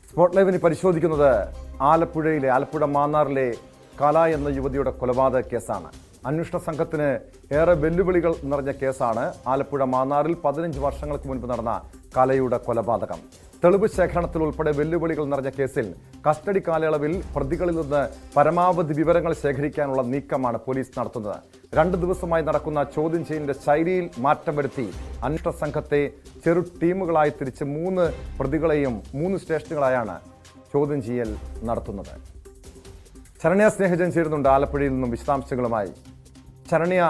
Spot ലൈവിന് പരിശോധിക്കുന്നത് ആലപ്പുഴ മാന്നാറിലെ കല എന്ന യുവതിയുടെ കൊലപാതക കേസാണ്. അന്വേഷണ സംഘത്തിന് ഏറെ വെല്ലുവിളികൾ നിറഞ്ഞ കേസാണ് ആലപ്പുഴ മാന്നാറിൽ 15 വർഷങ്ങൾക്ക് മുൻപ് നടന്ന കലയുടെ കൊലപാതകം. തെളിവ് ശേഖരണത്തിൽ ഉൾപ്പെടെ വെല്ലുവിളികൾ നിറഞ്ഞ കേസിൽ കസ്റ്റഡി കാലയളവിൽ പ്രതികളിൽ നിന്ന് പരമാവധി വിവരങ്ങൾ ശേഖരിക്കാനുള്ള നീക്കമാണ് പോലീസ് നടത്തുന്നത്. 2 ദിവസമായി നടക്കുന്ന ചോദ്യം ചെയ്യലിന്റെ ശൈലിയിൽ മാറ്റം വരുത്തി അന്വേഷണ സംഘത്തെ ചെറു ടീമുകളായി തിരിച്ച് 3 പ്രതികളെയും 3 സ്റ്റേഷനുകളായാണ് ചോദ്യം ചെയ്യൽ നടത്തുന്നത്. ശരണ്യ സ്നേഹജൻ ചേരുന്നുണ്ട് ആലപ്പുഴയിൽ നിന്നും വിശദാംശങ്ങളുമായി. ശരണ്യ,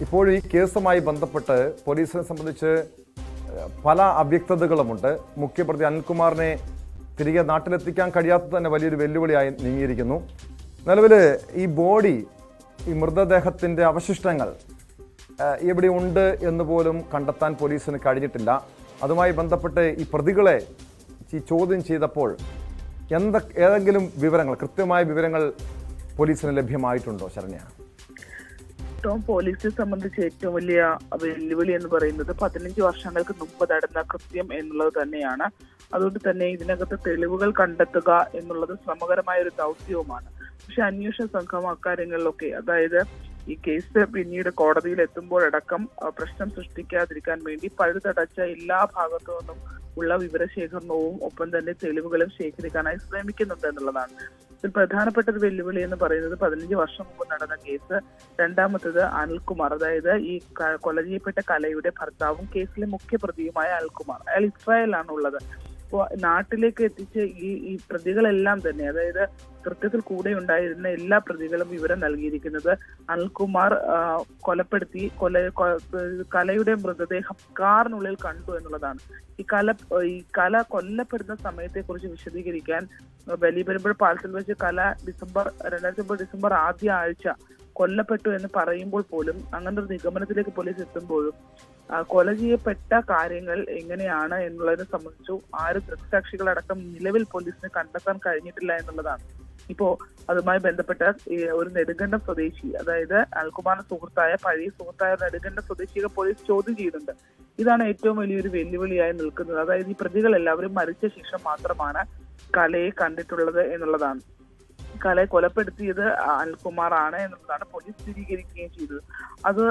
ഇപ്പോഴും ഈ കേസുമായി ബന്ധപ്പെട്ട് പോലീസിനെ സംബന്ധിച്ച് പല അവ്യക്തതകളുമുണ്ട്. മുഖ്യപ്രതി അനിൽകുമാറിനെ തിരികെ നാട്ടിലെത്തിക്കാൻ കഴിയാത്തത് തന്നെ വലിയൊരു വെല്ലുവിളിയായി നീങ്ങിയിരിക്കുന്നു. നിലവിൽ ഈ ബോഡി, ഈ മൃതദേഹത്തിൻ്റെ അവശിഷ്ടങ്ങൾ എവിടെ ഉണ്ട് എന്ന് പോലും കണ്ടെത്താൻ പോലീസിന് കഴിഞ്ഞിട്ടില്ല. അതുമായി ബന്ധപ്പെട്ട് ഈ പ്രതികളെ ഈ ചോദ്യം ചെയ്തപ്പോൾ ഏതെങ്കിലും വിവരങ്ങൾ, കൃത്യമായ വിവരങ്ങൾ പോലീസിന് ലഭ്യമായിട്ടുണ്ടോ ശരണ്യ? പോലീസിനെ സംബന്ധിച്ച് ഏറ്റവും വലിയ വെല്ലുവിളി എന്ന് പറയുന്നത് 15 വർഷങ്ങൾക്ക് മുമ്പ് നടന്ന കൃത്യം എന്നുള്ളത് തന്നെയാണ്. അതുകൊണ്ട് തന്നെ ഇതിനകത്ത് തെളിവുകൾ കണ്ടെത്തുക എന്നുള്ളത് ശ്രമകരമായ ഒരു ദൗത്യവുമാണ്. പക്ഷെ അന്വേഷണ സംഘം അക്കാര്യങ്ങളിലൊക്കെ, അതായത് ഈ കേസ് പിന്നീട് കോടതിയിൽ എത്തുമ്പോഴടക്കം പ്രശ്നം സൃഷ്ടിക്കാതിരിക്കാൻ വേണ്ടി പഴുതടച്ച എല്ലാ ഭാഗത്തു നിന്നും ഉള്ള വിവരശേഖരണവും ഒപ്പം തന്നെ തെളിവുകളും ശേഖരിക്കാനായി ശ്രമിക്കുന്നുണ്ട് എന്നുള്ളതാണ്. ഇതിൽ പ്രധാനപ്പെട്ട ഒരു വെല്ലുവിളി എന്ന് പറയുന്നത് 15 വർഷം മുമ്പ് നടന്ന കേസ്. രണ്ടാമത്തത് അനിൽകുമാർ, അതായത് ഈ കൊല ചെയ്യപ്പെട്ട കലയുടെ ഭർത്താവും കേസിലെ മുഖ്യപ്രതിയുമായ അനിൽകുമാർ. അയാൾ ഇസ്രായേലാണ് ഉള്ളത്. അപ്പോൾ നാട്ടിലേക്ക് എത്തിച്ച് ഈ പ്രതികളെല്ലാം തന്നെ, അതായത് കൃത്യത്തിൽ കൂടെ ഉണ്ടായിരുന്ന എല്ലാ പ്രതികളും വിവരം നൽകിയിരിക്കുന്നത് അനിൽകുമാർ കൊലപ്പെടുത്തി കലയുടെ മൃതദേഹം കാറിനുള്ളിൽ കണ്ടു എന്നുള്ളതാണ്. ഈ കല കൊല്ലപ്പെടുന്ന സമയത്തെ കുറിച്ച് വിശദീകരിക്കാൻ ബലിപെരുമ്പഴ പാലത്തിൽ വെച്ച് കല 2009 ഡിസംബർ ആദ്യ ആഴ്ച കൊല്ലപ്പെട്ടു എന്ന് പറയുമ്പോൾ പോലും, അങ്ങനെ ഒരു നിഗമനത്തിലേക്ക് പോലീസ് എത്തുമ്പോഴും കൊല ചെയ്യപ്പെട്ട കാര്യങ്ങൾ എങ്ങനെയാണ് എന്നുള്ളതിനെ സംബന്ധിച്ചു ദൃക്സാക്ഷികളടക്കം നിലവിൽ പോലീസിന് കണ്ടെത്താൻ കഴിഞ്ഞിട്ടില്ല എന്നുള്ളതാണ്. ഇപ്പോ അതുമായി ബന്ധപ്പെട്ട ഒരു നെടുങ്കണ്ടം സ്വദേശി, അതായത് അനിൽകുമാറിന്റെ പഴയ സുഹൃത്തായ നെടുങ്കണ്ടം സ്വദേശിയെ പോലീസ് ചോദ്യം ചെയ്യുന്നുണ്ട്. ഇതാണ് ഏറ്റവും വലിയൊരു വെല്ലുവിളിയായി നിൽക്കുന്നത്. അതായത് ഈ പ്രതികൾ എല്ലാവരും മരിച്ച ശേഷം മാത്രമാണ് കലയെ കണ്ടിട്ടുള്ളത് എന്നുള്ളതാണ്. കലയെ കൊലപ്പെടുത്തിയത് അനിൽകുമാർ ആണ് എന്നുള്ളതാണ് പോലീസ് സ്ഥിരീകരിക്കുകയും ചെയ്തത്. അത്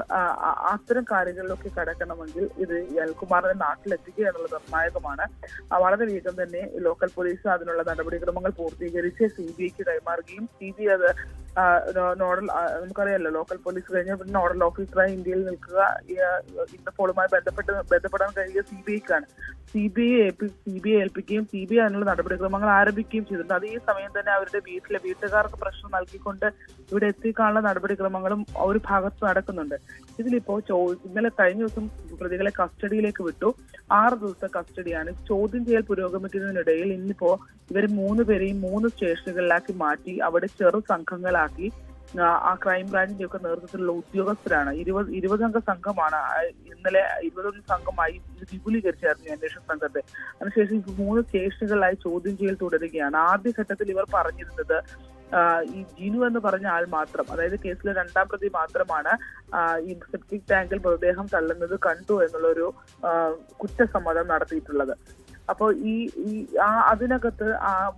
അത്തരം കാര്യങ്ങളിലൊക്കെ കടക്കണമെങ്കിൽ ഇത് അനിൽകുമാറിനെ നാട്ടിലെത്തിക്കുക എന്നുള്ളത് നിർണായകമാണ്. വളരെ വേഗം തന്നെ ലോക്കൽ പോലീസ് അതിനുള്ള നടപടിക്രമങ്ങൾ പൂർത്തീകരിച്ച് CBIക്ക് കൈമാറുകയും CBI അത് നോഡൽ, നമുക്കറിയാലോ ലോക്കൽ പോലീസ് കഴിഞ്ഞ പിന്നെ നോഡൽ ഓഫീസറായി ഇന്ത്യയിൽ നിൽക്കുക, ഇന്റർപോളുമായി ബന്ധപ്പെടാൻ കഴിയുക CBIക്കാണ്. CBI ഏൽപ്പിക്കുകയും CBI അതിനുള്ള നടപടിക്രമങ്ങൾ ആരംഭിക്കുകയും ചെയ്തിട്ടുണ്ട്. അതേ സമയം തന്നെ അവരുടെ വീട്ടുകാർക്ക് പ്രശ്നം നൽകിക്കൊണ്ട് ഇവിടെ എത്തിക്കാനുള്ള നടപടിക്രമങ്ങളും ഒരു ഭാഗത്ത് നടക്കുന്നുണ്ട്. ഇതിലിപ്പോ ഇന്നലെ കഴിഞ്ഞ ദിവസം പ്രതികളെ കസ്റ്റഡിയിലേക്ക് വിട്ടു. 6 ദിവസത്തെ കസ്റ്റഡിയാണ്. ചോദ്യം ചെയ്യൽ പുരോഗമിക്കുന്നതിനിടയിൽ ഇന്നിപ്പോ ഇവർ 3 പേരെയും 3 സ്റ്റേഷനുകളിലാക്കി മാറ്റി അവിടെ ചെറു സംഘങ്ങളാക്കി ആ ക്രൈംബ്രാഞ്ചിന്റെ ഒക്കെ നേതൃത്വത്തിലുള്ള ഉദ്യോഗസ്ഥരാണ്. 20 അംഗ സംഘമാണ്. ഇന്നലെ 21 സംഘമായി വിപുലീകരിച്ചായിരുന്നു അന്വേഷണ സംഘത്തെ. അതിനുശേഷം 3 സ്റ്റേഷനുകളിലായി ചോദ്യം ചെയ്യൽ തുടരുകയാണ്. ആദ്യഘട്ടത്തിൽ ഇവർ പറഞ്ഞിരുന്നത് ഈ ജിനു എന്ന് പറഞ്ഞ ആൾ മാത്രം, അതായത് കേസിലെ 2ാം പ്രതി മാത്രമാണ് ഈ സെപ്റ്റിക് ടാങ്കിൽ മൃതദേഹം തള്ളുന്നത് കണ്ടു എന്നുള്ളൊരു കുറ്റസമ്മതം നടത്തിയിട്ടുള്ളത്. അപ്പോൾ അതിനകത്ത്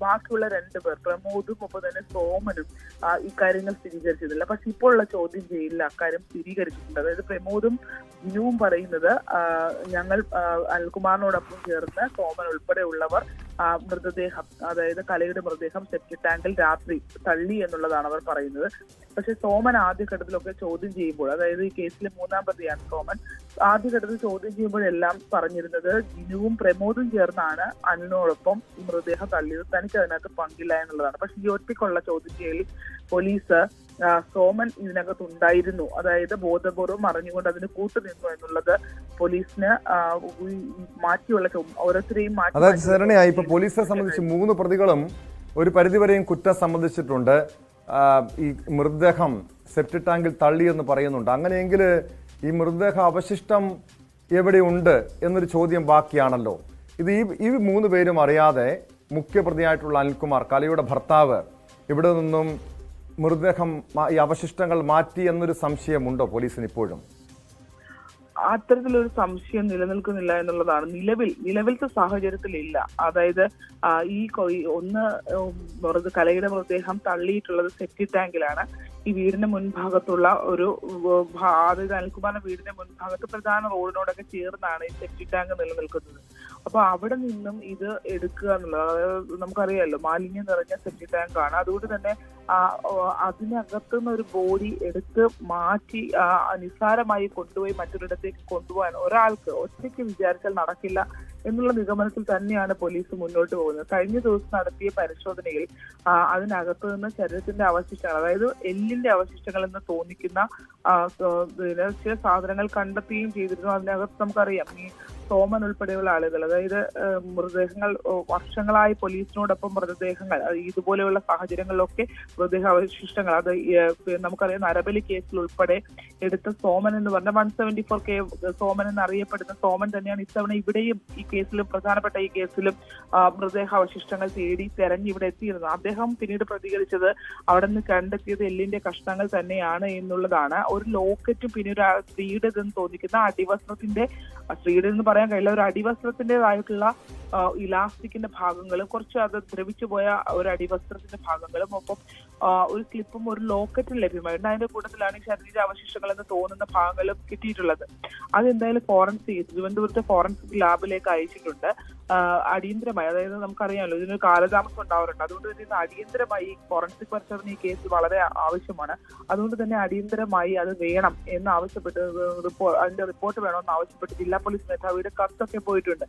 ബാക്കിയുള്ള 2 പേർ, പ്രമോദും ഒപ്പം തന്നെ സോമനും ഇക്കാര്യങ്ങൾ സ്ഥിരീകരിച്ചിട്ടില്ല. പക്ഷെ ഇപ്പോഴുള്ള ചോദ്യം ചെയ്യലിൽ അക്കാര്യം സ്ഥിരീകരിച്ചിട്ടുണ്ട്. അതായത് പ്രമോദും ജിനുവും പറയുന്നത് ഞങ്ങൾ അനിൽകുമാറിനോടൊപ്പം ചേർന്ന് സോമൻ ഉൾപ്പെടെയുള്ളവർ മൃതദേഹം, അതായത് കലയുടെ മൃതദേഹം സെപ്റ്റിക് ടാങ്കിൽ രാത്രി തള്ളി എന്നുള്ളതാണ് അവർ പറയുന്നത്. പക്ഷെ സോമൻ ആദ്യഘട്ടത്തിലൊക്കെ ചോദ്യം ചെയ്യുമ്പോൾ, അതായത് ഈ കേസിലെ 3ാം പ്രതിയാണ് സോമൻ, ആദ്യഘട്ടത്തിൽ ചോദ്യം ചെയ്യുമ്പോഴെല്ലാം പറഞ്ഞിരുന്നത് ജിനുവും പ്രമോദും ചേർന്നാണ് അനിലിനോടൊപ്പം ഈ മൃതദേഹം തള്ളിയത്, തനിക്ക് അതിനകത്ത് പങ്കില്ല എന്നുള്ളതാണ്. പക്ഷെ ഈ ഒറ്റയ്ക്കുള്ള ചോദ്യം ചെയ്യലിൽ പോലീസ് സോമൻ ഇതിനകത്ത് ഉണ്ടായിരുന്നു, അതായത് ബോധപൂർവ്വം അറിഞ്ഞുകൊണ്ട് അതിന് കൂട്ടുനിന്നു എന്നുള്ളത് പോലീസിന് മാറ്റിയുള്ള ഓരോരുത്തരെയും മാറ്റി. അതായത് ശരണ്യ, ഇപ്പൊ പോലീസിനെ സംബന്ധിച്ച് 3 പ്രതികളും ഒരു പരിധിവരെയും കുറ്റം സംബന്ധിച്ചിട്ടുണ്ട്. ഈ മൃതദേഹം സെപ്റ്റിക് ടാങ്കിൽ തള്ളി എന്ന് പറയുന്നുണ്ട്. അങ്ങനെയെങ്കിൽ ഈ മൃതദേഹ അവശിഷ്ടം എവിടെയുണ്ട് എന്നൊരു ചോദ്യം ബാക്കിയാണല്ലോ. ഈ 3 പേരും അറിയാതെ മുഖ്യപ്രതിയായിട്ടുള്ള അനിൽകുമാർ, കലയുടെ ഭർത്താവ്, ഇവിടെ നിന്നും മൃതദേഹം ഈ അവശിഷ്ടങ്ങൾ മാറ്റി എന്നൊരു സംശയമുണ്ടോ പോലീസിന് ഇപ്പോഴും? അത്തരത്തിലൊരു സംശയം നിലനിൽക്കുന്നില്ല എന്നുള്ളതാണ്. നിലവിലത്തെ സാഹചര്യത്തിലില്ല. അതായത് കലയുടെ മൃതദേഹം തള്ളിയിട്ടുള്ളത് സെപ്റ്റി ടാങ്കിലാണ്. ഈ വീടിന്റെ മുൻഭാഗത്തുള്ള ഒരു അതായത് അനിൽകുമാറിന്റെ വീടിന്റെ മുൻഭാഗത്ത് പ്രധാന റോഡിനോടൊക്കെ ചേർന്നാണ് ഈ സെപ്റ്റി ടാങ്ക് നിലനിൽക്കുന്നത്. അപ്പൊ അവിടെ നിന്നും ഇത് എടുക്കുക എന്നുള്ളത്, അതായത് നമുക്കറിയാമല്ലോ മാലിന്യം നിറഞ്ഞ സെപ്റ്റി ടാങ്ക് ആണ്. അതുകൊണ്ട് തന്നെ അതിനകത്തുനിന്ന് ഒരു ബോഡി എടുത്ത് മാറ്റി നിസ്സാരമായി കൊണ്ടുപോയി മറ്റൊരിടത്തേക്ക് കൊണ്ടുപോകാൻ ഒരാൾക്ക് ഒറ്റയ്ക്ക് വിചാരിച്ചാൽ നടക്കില്ല എന്നുള്ള നിഗമനത്തിൽ തന്നെയാണ് പോലീസ് മുന്നോട്ട് പോകുന്നത്. കഴിഞ്ഞ ദിവസം നടത്തിയ പരിശോധനയിൽ അതിനകത്ത് നിന്ന് ശരീരത്തിന്റെ അവശിഷ്ടങ്ങൾ, അതായത് എല്ലിന്റെ അവശിഷ്ടങ്ങൾ എന്ന് തോന്നിക്കുന്ന ചില സാധനങ്ങൾ കണ്ടെത്തുകയും ചെയ്തിരുന്നു. അതിനകത്ത് നമുക്കറിയാം ഈ സോമൻ ഉൾപ്പെടെയുള്ള ആളുകൾ, അതായത് മൃതദേഹങ്ങൾ വർഷങ്ങളായി പോലീസിനോടൊപ്പം മൃതദേഹങ്ങൾ ഇതുപോലെയുള്ള സാഹചര്യങ്ങളിലൊക്കെ മൃതദേഹ അവശിഷ്ടങ്ങൾ, അത് നമുക്കറിയാം നരബലി കേസിൽ ഉൾപ്പെടെ എടുത്ത സോമൻ എന്ന് പറഞ്ഞ 174K സോമൻ എന്നറിയപ്പെടുന്ന സോമൻ തന്നെയാണ് ഇത്തവണ ഇവിടെയും ഈ കേസിലും പ്രധാനപ്പെട്ട ഈ കേസിലും മൃതദേഹ അവശിഷ്ടങ്ങൾ തെരഞ്ഞ് ഇവിടെ എത്തിയിരുന്നത്. അദ്ദേഹം പിന്നീട് പ്രതികരിച്ചത് അവിടെ നിന്ന് കണ്ടെത്തിയത് എല്ലിന്റെ കഷ്ണങ്ങൾ തന്നെയാണ് എന്നുള്ളതാണ്. ഒരു ലോക്കറ്റും പിന്നെ ഒരു സ്ത്രീയുടേതെന്ന് തോന്നിക്കുന്ന അടിവസ്ത്രത്തിന്റെ, സ്ത്രീയുടെ എന്ന് പറയാൻ കഴിയില്ല, ഒരു അടിവസ്ത്രത്തിൻ്റെതായിട്ടുള്ള ഇലാസ്റ്റിക്കിന്റെ ഭാഗങ്ങളും കുറച്ച് അത് ദ്രവിച്ചു പോയ ഒരു അടിവസ്ത്രത്തിന്റെ ഭാഗങ്ങളും ഒപ്പം ഒരു ക്ലിപ്പും ഒരു ലോക്കറ്റും ലഭ്യമായിട്ടുണ്ട്. അതിന്റെ കൂട്ടത്തിലാണ് ഈ ശരീര അവശിഷ്ടങ്ങൾ എന്ന് തോന്നുന്ന ഭാഗങ്ങളും കിട്ടിയിട്ടുള്ളത്. അതെന്തായാലും തിരുവനന്തപുരത്തെ ഫോറൻസിക് ലാബിലേക്ക് അയച്ചിട്ടുണ്ട്. അടിയന്തരമായി, അതായത് നമുക്കറിയാമല്ലോ ഇതിനൊരു കാലതാമസം ഉണ്ടാവാറുണ്ട്. അതുകൊണ്ട് തന്നെ ഇത് അടിയന്തരമായി ഫോറൻസിക് പരിശോധന ഈ കേസ് വളരെ ആവശ്യമാണ്. അതുകൊണ്ട് തന്നെ അടിയന്തരമായി അത് വേണം എന്ന് ആവശ്യപ്പെട്ട് അതിന്റെ റിപ്പോർട്ട് വേണമെന്ന് ആവശ്യപ്പെട്ട് ജില്ലാ പോലീസ് മേധാവിയുടെ കത്തൊക്കെ പോയിട്ടുണ്ട്.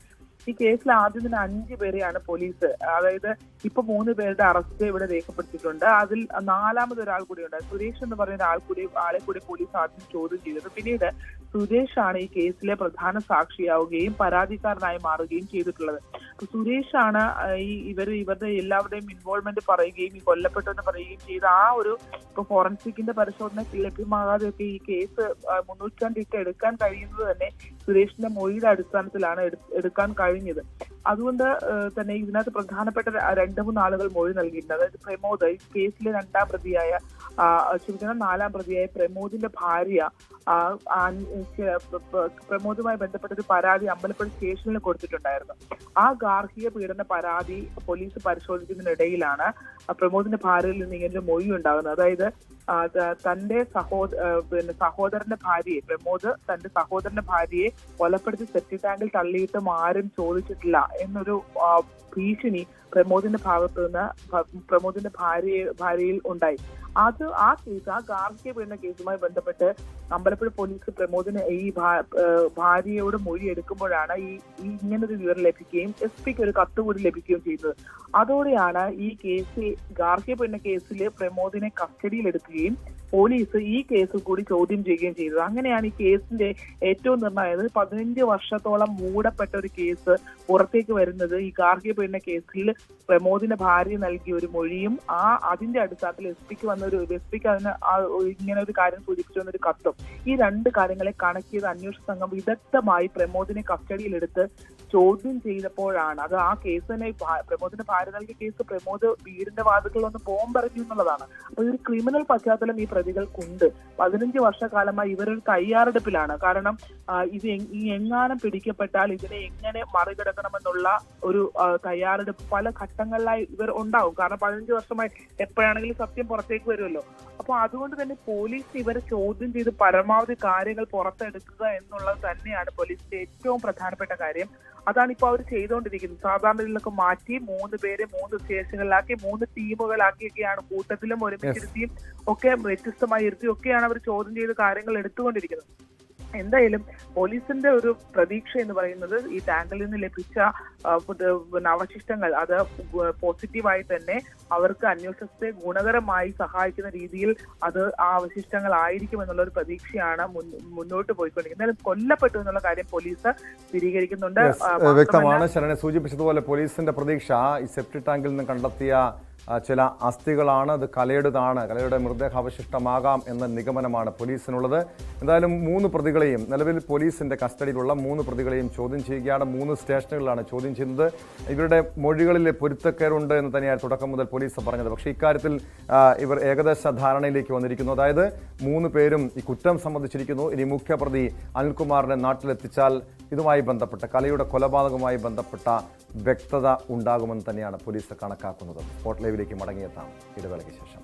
ഈ കേസിൽ ആദ്യം തന്നെ 5 പേരെയാണ് പോലീസ്, അതായത് ഇപ്പൊ 3 പേരുടെ അറസ്റ്റ് ഇവിടെ രേഖപ്പെടുത്തിയിട്ടുണ്ട്. അതിൽ 4ാമത് ഒരാൾ കൂടി ഉണ്ട്. സുരേഷ് എന്ന് പറയുന്ന ആളെ കൂടി പോലീസ് ആദ്യം ചോദ്യം ചെയ്തത്. പിന്നീട് സുരേഷാണ് ഈ കേസിലെ പ്രധാന സാക്ഷിയാവുകയും പരാതിക്കാരനായി മാറുകയും ചെയ്തിട്ടുള്ളത്. സുരേഷാണ് ഇവരുടെ എല്ലാവരുടെയും ഇൻവോൾവ്മെന്റ് പറയുകയും ഈ കൊല്ലപ്പെട്ടെന്ന് പറയുകയും ചെയ്ത ആ ഒരു ഫോറൻസിക്കിന്റെ പരിശോധനയ്ക്ക് ലഭ്യമാകാതെയൊക്കെ ഈ കേസ് 302 എടുക്കാൻ കഴിയുന്നത് തന്നെ സുരേഷിന്റെ മൊഴിയുടെ അടിസ്ഥാനത്തിലാണ് എടുക്കാൻ കഴിഞ്ഞത്. അതുകൊണ്ട് തന്നെ ഇതിനകത്ത് പ്രധാനപ്പെട്ട 2-3 ആളുകൾ മൊഴി നൽകിയിട്ടുണ്ട്. അതായത് പ്രമോദ്, ഈ കേസിലെ 4ാം പ്രതിയായ പ്രമോദിന്റെ ഭാര്യ പ്രമോദുമായി ബന്ധപ്പെട്ട ഒരു പരാതി അമ്പലപ്പുഴ സ്റ്റേഷനിൽ കൊടുത്തിട്ടുണ്ടായിരുന്നു. ആ ഗാർഹിക പീഡന പരാതി പോലീസ് പരിശോധിക്കുന്നതിനിടയിലാണ് പ്രമോദിന്റെ ഭാര്യയിൽ നിന്ന് ഇങ്ങനെ ഒരു മൊഴി ഉണ്ടാകുന്നത്. അതായത് തന്റെ സഹോദരന്റെ ഭാര്യയെ, പ്രമോദ് തന്റെ സഹോദരന്റെ ഭാര്യയെ കൊലപ്പെടുത്തി സെപ്റ്റി ടാങ്കിൽ തള്ളിയിട്ടും ആരും ചോദിച്ചിട്ടില്ല എന്നൊരു ഭീഷണി പ്രമോദിന്റെ ഭാഗത്തു നിന്ന് പ്രമോദിന്റെ ഭാര്യയിൽ ഉണ്ടായി. ആ കേസ്, ആ ഗാർഹിക പീഡന കേസുമായി ബന്ധപ്പെട്ട് അമ്പലപ്പുഴ പോലീസ് പ്രമോദിന് ഈ ഭാര്യയോട് മൊഴി എടുക്കുമ്പോഴാണ് ഈ ഇങ്ങനൊരു വിവരം ലഭിക്കുകയും SP-ക്ക് ഒരു കത്ത് കൂടി ലഭിക്കുകയും ചെയ്തത്. അതോടെയാണ് ഈ കേസിൽ, ഗാർഹിക പീഡന കേസിൽ പ്രമോദിനെ കസ്റ്റഡിയിലെടുക്കുകയും പോലീസ് ഈ കേസ് കൂടി ചോദ്യം ചെയ്യുകയും ചെയ്തത്. അങ്ങനെയാണ് ഈ കേസിന്റെ ഏറ്റവും നിർണായകത. 15 വർഷത്തോളം മൂടപ്പെട്ട ഒരു കേസ് പുറത്തേക്ക് വരുന്നത് ഈ ഗാർഹിക പീഡന കേസിൽ പ്രമോദിന്റെ ഭാര്യ നൽകിയ ഒരു മൊഴിയും അതിന്റെ അടിസ്ഥാനത്തിൽ SP-ക്ക് അതിന് ഇങ്ങനെ ഒരു കാര്യം സൂചിപ്പിച്ചു വന്നൊരു കത്തും, ഈ 2 കാര്യങ്ങളെ കണക്ട് ചെയ്ത് അന്വേഷണ സംഘം വിദഗ്ധമായി പ്രമോദിനെ കസ്റ്റഡിയിലെടുത്ത് ചോദ്യം ചെയ്തപ്പോഴാണ് അത് ആ കേസ് തന്നെ. പ്രമോദിന്റെ ഭാര്യ നൽകിയ കേസ് പ്രമോദ് വീടിന്റെ വാതിൽക്കൽ ഒന്ന് ബോംബെറിഞ്ഞു എന്നുള്ളതാണ്. അപ്പൊ ഒരു ക്രിമിനൽ പശ്ചാത്തലം ഈ പ്രതികൾക്കുണ്ട്. 15 വർഷക്കാലമായി ഇവരൊരു തയ്യാറെടുപ്പിലാണ്. കാരണം ഇത് എങ്ങാനും പിടിക്കപ്പെട്ടാൽ ഇതിനെ എങ്ങനെ മറികടക്കണമെന്നുള്ള ഒരു തയ്യാറെടുപ്പ് പല ഘട്ടങ്ങളിലായി ഇവർ ഉണ്ടാവും. കാരണം 15 വർഷമായി എപ്പോഴാണെങ്കിലും സത്യം പുറത്തേക്ക് വരുമല്ലോ. അപ്പൊ അതുകൊണ്ട് തന്നെ പോലീസ് ഇവരെ ചോദ്യം ചെയ്ത് പരമാവധി കാര്യങ്ങൾ പുറത്തെടുക്കുക എന്നുള്ളത് തന്നെയാണ് പോലീസിന്റെ ഏറ്റവും പ്രധാനപ്പെട്ട കാര്യം. അതാണ് ഇപ്പോൾ അവർ ചെയ്തുകൊണ്ടിരിക്കുന്നത്. സാധാരണ ഇതിലൊക്കെ മാറ്റി 3 പേരെ 3 സ്റ്റേഷനുകളിലാക്കി 3 ടീമുകളാക്കിയൊക്കെയാണ് കൂട്ടത്തിലും ഒരുമിച്ചിരുത്തിയും ഒക്കെ വ്യത്യസ്തമായി ഇരുത്തിയൊക്കെയാണ് അവർ ചോദ്യം ചെയ്ത് കാര്യങ്ങൾ എടുത്തുകൊണ്ടിരിക്കുന്നത്. എന്തായാലും പോലീസിന്റെ ഒരു പ്രതീക്ഷ എന്ന് പറയുന്നത് ഈ ടാങ്കിൽ നിന്ന് ലഭിച്ച അവശിഷ്ടങ്ങൾ അത് പോസിറ്റീവായി തന്നെ അവർക്ക് അന്വേഷണത്തെ ഗുണകരമായി സഹായിക്കുന്ന രീതിയിൽ അത് ആ അവശിഷ്ടങ്ങൾ ആയിരിക്കും എന്നുള്ള ഒരു പ്രതീക്ഷയാണ് മുന്നോട്ട് പോയിക്കൊണ്ടിരിക്കുന്നത്. എന്തായാലും കൊല്ലപ്പെട്ടു എന്നുള്ള കാര്യം പോലീസ് സ്ഥിരീകരിക്കുന്നുണ്ട്. വ്യക്തമാണ്. ശരണെ സൂചിപ്പിച്ചതുപോലെ പോലീസിന്റെ പ്രതീക്ഷ ഈ സെപ്റ്റി ടാങ്കിൽ നിന്ന് കണ്ടെത്തിയ ചില അസ്ഥികളാണ്, അത് കലയുടേതാണ്, കലയുടെ മൃതദേഹാവശിഷ്ടമാകാം എന്ന നിഗമനമാണ് പോലീസിനുള്ളത്. എന്തായാലും 3 പ്രതികളെയും, നിലവിൽ പോലീസിന്റെ കസ്റ്റഡിയിലുള്ള 3 പ്രതികളെയും ചോദ്യം ചെയ്യുകയാണ്. 3 സ്റ്റേഷനുകളിലാണ് ചോദ്യം ചെയ്യുന്നത്. ഇവരുടെ മൊഴികളിൽ പൊരുത്തക്കേടുണ്ട് എന്ന് തന്നെയാണ് തുടക്കം മുതൽ പോലീസ് പറഞ്ഞത്. പക്ഷേ ഇക്കാര്യത്തിൽ ഇവർ ഏകദേശ ധാരണയിലേക്ക് വന്നിരിക്കുന്നു. അതായത് 3 പേരും ഈ കുറ്റം സമ്മതിച്ചിരിക്കുന്നു. ഇനി മുഖ്യപ്രതി അനിൽകുമാറിനെ നാട്ടിലെത്തിച്ചാൽ ഇതുമായി ബന്ധപ്പെട്ട കലയുടെ കൊലപാതകവുമായി ബന്ധപ്പെട്ട വ്യക്തത ഉണ്ടാകുമെന്ന് തന്നെയാണ് പോലീസ് കണക്കാക്കുന്നത്. സ്പോട്ട് ലൈവിലേക്ക് മടങ്ങിയെത്താം ഇടവേളയ്ക്ക് ശേഷം.